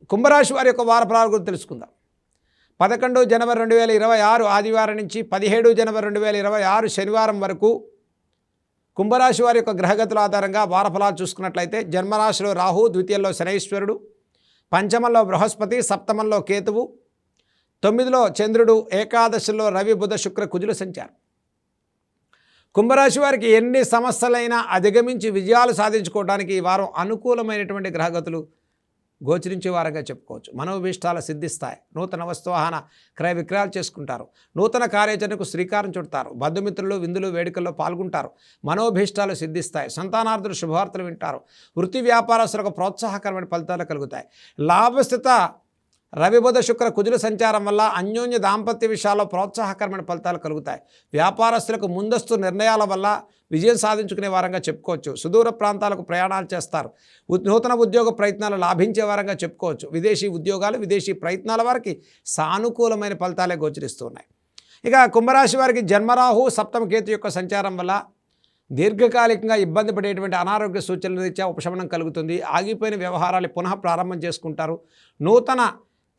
కుంభరాశి వారి యొక్క వార ఫలాల గురించి తెలుసుకుందాం. 11 జనవరి 2026 ఆదివారం నుంచి 17 జనవరి 2026 శనివారం వరకు కుంభరాశి వారి యొక్క గ్రహగతుల ఆధారంగా వార ఫలాలు చూసుకున్నట్లయితే జన్మరాశిలో రాహు, ద్వితీయంలో శనైశ్వరుడు, పంచమంలో బృహస్పతి, సప్తమంలో కేతువు, 9లో చంద్రుడు, ఏకాదశిలో రవి, బుధ, శుక్ర, కుజుల సంచారం. కుంభరాశి వారికి ఎన్ని సమస్యలైనా అధిగమించి విజయాలు సాధించుకోవడానికి ఈ వారం అనుకూలమైనటువంటి గ్రహగతులు గోచరించే వారంగా చెప్పుకోవచ్చు. మనోభీష్టాలు సిద్ధిస్తాయి. నూతన వస్తువాహన క్రయ విక్రయాలు చేసుకుంటారు. నూతన కార్యాచరణకు శ్రీకారం చుడతారు. బంధుమిత్రులు విందులు వేడుకల్లో పాల్గొంటారు. మనోభీష్టాలు సిద్ధిస్తాయి. సంతానార్థులు శుభవార్తలు వింటారు. వృత్తి వ్యాపారస్తులకు ప్రోత్సాహకరమైన ఫలితాలు కలుగుతాయి. లాభస్థిత రవి, బుధ, శుక్ర, కుజుల సంచారం వల్ల అన్యోన్య దాంపత్య విషయాల్లో ప్రోత్సాహకరమైన ఫలితాలు కలుగుతాయి. వ్యాపారస్తులకు ముందస్తు నిర్ణయాల వల్ల విజయం సాధించుకునే వారంగా చెప్పుకోవచ్చు. సుదూర ప్రాంతాలకు ప్రయాణాలు చేస్తారు. నూతన ఉద్యోగ ప్రయత్నాలు లాభించే వారంగా చెప్పుకోవచ్చు. విదేశీ ఉద్యోగాలు, విదేశీ ప్రయత్నాల వారికి సానుకూలమైన ఫలితాలే గోచరిస్తున్నాయి. ఇక కుంభరాశి వారికి జన్మరాహు, సప్తమ కేతు యొక్క సంచారం వల్ల దీర్ఘకాలికంగా ఇబ్బంది పడేటువంటి అనారోగ్య సూచనల రీత్యా ఉపశమనం కలుగుతుంది. ఆగిపోయిన వ్యవహారాలు పునః ప్రారంభం చేసుకుంటారు. నూతన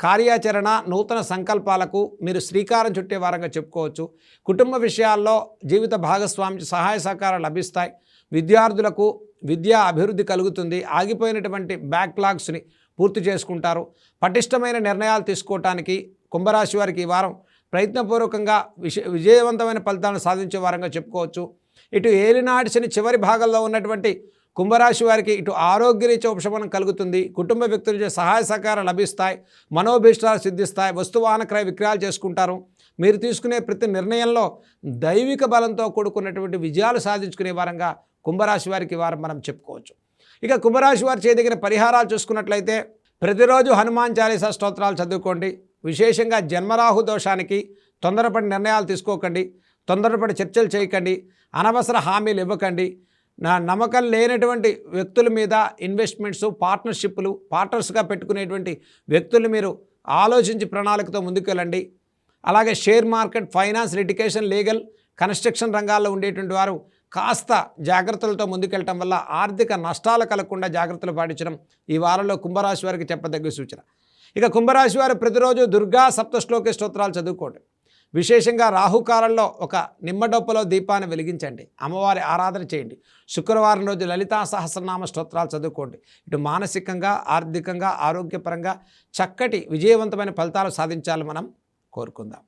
కార్యాచరణ, నూతన సంకల్పాలకు మీరు శ్రీకారం చుట్టే వారంగా చెప్పుకోవచ్చు. కుటుంబ విషయాల్లో జీవిత భాగస్వామి సహాయ సహకారాలు లభిస్తాయి. విద్యార్థులకు విద్యా అభివృద్ధి కలుగుతుంది. ఆగిపోయినటువంటి బ్యాక్లాగ్స్ని పూర్తి చేసుకుంటారు. పటిష్టమైన నిర్ణయాలు తీసుకోవటానికి కుంభరాశి వారికి ఈ వారం ప్రయత్నపూర్వకంగా విజయవంతమైన ఫలితాలను సాధించే వారంగా చెప్పుకోవచ్చు. ఇటు ఏలినాటి శని చివరి భాగంలో ఉన్నటువంటి కుంభరాశి వారికి ఇటు ఆరోగ్యరీత్యా ఉపశమనం కలుగుతుంది. కుటుంబ వ్యక్తుల నుంచి సహాయ సహకారాలు లభిస్తాయి. మనోభీష్టాలు సిద్ధిస్తాయి. వస్తువాహన క్రయ విక్రయాలు చేసుకుంటారు. మీరు తీసుకునే ప్రతి నిర్ణయంలో దైవిక బలంతో కూడుకున్నటువంటి విజయాలు సాధించుకునే వారంగా కుంభరాశి వారికి వారం మనం చెప్పుకోవచ్చు. ఇక కుంభరాశి వారు చేయదగిన పరిహారాలు చూసుకున్నట్లయితే ప్రతిరోజు హనుమాన్ చాలీసా స్తోత్రాలు చదువుకోండి. విశేషంగా జన్మరాహు దోషానికి తొందరపడి నిర్ణయాలు తీసుకోకండి. తొందరపడి చర్చలు చేయకండి. అనవసర హామీలు ఇవ్వకండి. నమ్మకం లేనటువంటి వ్యక్తుల మీద ఇన్వెస్ట్మెంట్స్, పార్ట్నర్స్గా పెట్టుకునేటువంటి వ్యక్తులు మీరు ఆలోచించి ప్రణాళికతో ముందుకెళ్ళండి. అలాగే share market, finance, litigation, legal, construction రంగాల్లో ఉండేటువంటి వారు కాస్త జాగ్రత్తలతో ముందుకెళ్ళటం వల్ల ఆర్థిక నష్టాలు కలగకుండా జాగ్రత్తలు పాటించడం ఈ వారంలో కుంభరాశి వారికి చెప్పదగ్గ సూచన. ఇక కుంభరాశి వారు ప్రతిరోజు దుర్గా సప్తశ్లోకి స్తోత్రాలు చదువుకోండి. విశేషంగా రాహుకాలంలో ఒక నిమ్మడొప్పలో దీపాన్ని వెలిగించండి. అమ్మవారి ఆరాధన చేయండి. శుక్రవారం రోజు లలితా సహస్రనామ స్తోత్రాలు చదువుకోండి. ఇటు మానసికంగా, ఆర్థికంగా, ఆరోగ్యపరంగా చక్కటి విజయవంతమైన ఫలితాలు సాధించాలని మనం కోరుకుందాం.